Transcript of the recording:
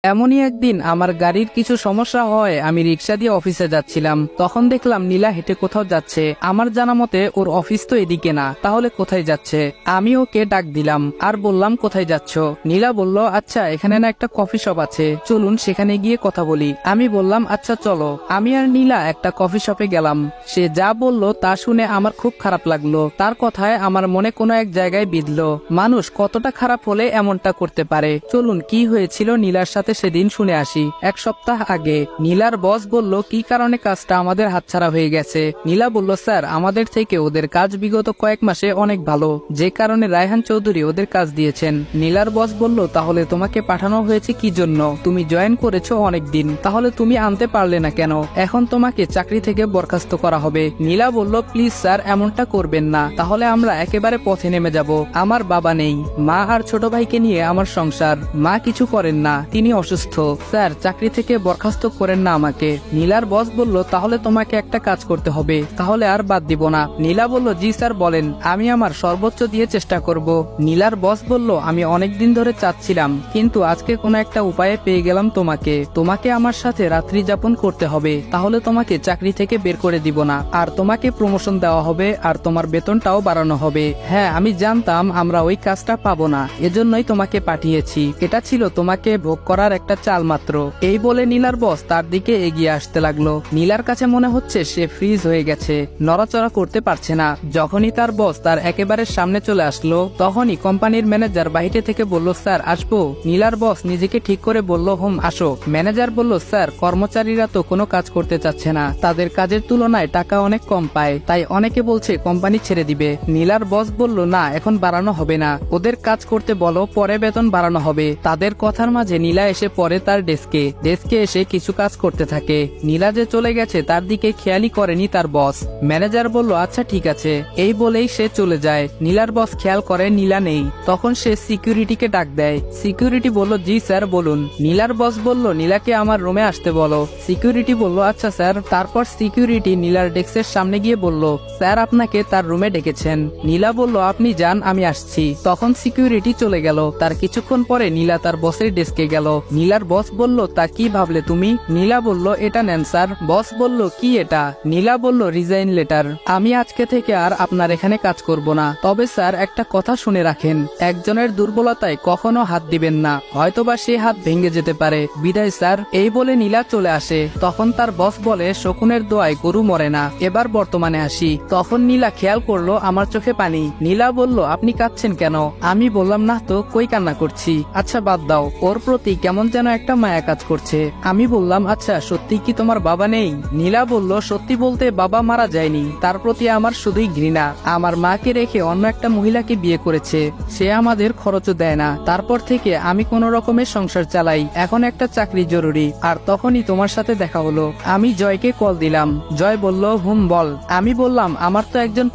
এমনই একদিন আমার গাড়ির কিছু সমস্যা হয়, আমি রিক্সা দিয়ে অফিসে যাচ্ছিলাম। তখন দেখলাম নীলা হেঁটে কোথাও যাচ্ছে। আমার জানা মতে ওর অফিস তো এদিকে না, তাহলে কোথায় যাচ্ছে? আমি ওকে ডাক দিলাম আর বললাম, কোথায় যাচ্ছ? নীলা বলল, আচ্ছা এখানে না একটা কফি শপ আছে, চলুন সেখানে গিয়ে কথা বলি। আমি বললাম, আচ্ছা চলো। আমি আর নীলা একটা কফি শপে গেলাম। সে যা বলল তা শুনে আমার খুব খারাপ লাগলো। তার কথায় আমার মনে কোনো এক জায়গায় বিঁধলো, মানুষ কতটা খারাপ হলে এমনটা করতে পারে। চলুন কি হয়েছিল নীলার সাথে সেদিন শুনে আসি। এক সপ্তাহ আগে নীলার বস বলল, কি কারণে কাজটা আমাদের হাতছাড়া হয়ে গেছে। নীলা বলল, স্যার আমাদের থেকে ওদের কাজ বিগত কয়েক মাসে অনেক ভালো, যে কারণে রায়হান চৌধুরী ওদের কাজ দিয়েছেন। নীলার বস বলল, তাহলে তোমাকে পাঠানো হয়েছে কি জন্য? তুমি জয়েন করেছো অনেক দিন, তাহলে তুমি আনতে পারলে না কেন? এখন তোমাকে চাকরি থেকে বরখাস্ত করা হবে। নীলা বলল, প্লিজ স্যার এমনটা করবেন না, তাহলে আমরা একেবারে পথে নেমে যাব। আমার বাবা নেই, মা আর ছোট ভাইকে নিয়ে আমার সংসার। মা কিছু করেন না, তিনি অসুস্থ। স্যার চাকরি থেকে বরখাস্ত করেন না আমাকে। নীলার বস বলল, তাহলে তোমাকে একটা কাজ করতে হবে, তাহলে আর বাদ দিব না। নীলা বলল, জি স্যার বলেন, আমি আমার সর্বোচ্চ দিয়ে চেষ্টা করব। নীলার বস বলল, আমি অনেকদিন ধরে চাচ্ছিলাম, কিন্তু আজকে কোনো একটা উপায়ে পেয়ে গেলাম তোমাকে। তোমাকে আমার সাথে রাত্রি যাপন করতে হবে, তাহলে তোমাকে চাকরি থেকে বের করে দিব না, আর তোমাকে প্রমোশন দেওয়া হবে, আর তোমার বেতনটাও বাড়ানো হবে। হ্যাঁ আমি জানতাম আমরা ওই কাজটা পাবো না, এজন্যই তোমাকে পাঠিয়েছি। এটা ছিল তোমাকে ভোগ করার একটা চাল মাত্র। এই বলে নীলার বস তার দিকে এগিয়ে আসতে লাগলো। নীলার কাছে মনে হচ্ছে সে ফ্রিজ হয়ে গেছে, নড়াচড়া করতে পারছে না। যখনই তার বস তার একেবারে সামনে চলে আসলো, তখনই কোম্পানির ম্যানেজার বাইরে থেকে বলল, স্যার আসবো? নীলার বস নিজেকে ঠিক করে বলল, হুম আসো। ম্যানেজার বলল, স্যার কর্মচারীরা তো কোনো কাজ করতে চাচ্ছে না, তাদের কাজের তুলনায় টাকা অনেক কম পায়, তাই অনেকে বলছে কোম্পানি ছেড়ে দিবে। নীলার বস বলল, না এখন বাড়ানো হবে না, ওদের কাজ করতে বলো, পরে বেতন বাড়ানো হবে। তাদের কথার মাঝে নীলা এসে পড়ে তার ডেস্কে এসে কিছু কাজ করতে থাকে। নীলা যে চলে গেছে তার দিকে খেয়ালই করেনি তার বস। ম্যানেজার বলল, আচ্ছা ঠিক আছে, এই বলেই সে চলে যায়। নীলার বস খেয়াল করে নীলা নেই, তখন সে সিকিউরিটিকে ডাক দেয়। সিকিউরিটি বলল, জি স্যার বলুন। নীলার বস বলল, নীলাকে আমার রুমে আসতে বলো। সিকিউরিটি বলল, আচ্ছা স্যার। তারপর সিকিউরিটি নীলার ডেস্কের সামনে গিয়ে বলল, স্যার আপনাকে তার রুমে ডেকেছেন। নীলা বলল, আপনি যান, আমি আসছি। তখন সিকিউরিটি চলে গেল। তার কিছুক্ষণ পরে নীলা তার বসের ডেস্কে গেল। নীলার বস বলল, তা কি ভাবলে তুমি? নীলা বলল, এটা নেন স্যার। বস বলল, কি এটা? নীলা বলল, রিজাইন লেটার। আমি আজকে থেকে আর আপনার এখানে কাজ করব না। তবে স্যার একটা কথা শুনে রাখেন, একজনের দুর্বলতায় কখনো হাত দিবেন না, হয়তোবা সে হাত ভেঙে যেতে পারে। বিদায় স্যার। এই বলে নীলা চলে আসে। তখন তার বস বলে, শকুনের দোয়ায় গরু মরে না। এবার বর্তমানে আসি। তখন নীলা খেয়াল করলো আমার চোখে পানি। নীলা বলল, আপনি কাঁদছেন কেন? আমি বললাম, না তো, কই কান্না করছি। আচ্ছা বাদ দাও, ওর প্রতি কেমন যেন একটা মায়া কাজ করছে। আমি বললাম, আচ্ছা সত্যি কি তোমার বাবা নেই? নীলা বলল, সত্যি বলতে বাবা মারা যায়নি, তার প্রতি আমার শুধুই ঘৃণা। আমার মাকে রেখে অন্য একটা মহিলাকে বিয়ে করেছে, সে আমাদের খরচও দেয় না। তারপর থেকে আমি কোন রকমের সংসার চালাই, এখন একটা চাকরি জরুরি। আর তখনই তোমার সাথে দেখা হলো। আমি জয়কে কল দিলাম। জয় বলল, হুম বল। আমি বললাম, আমার তো একজন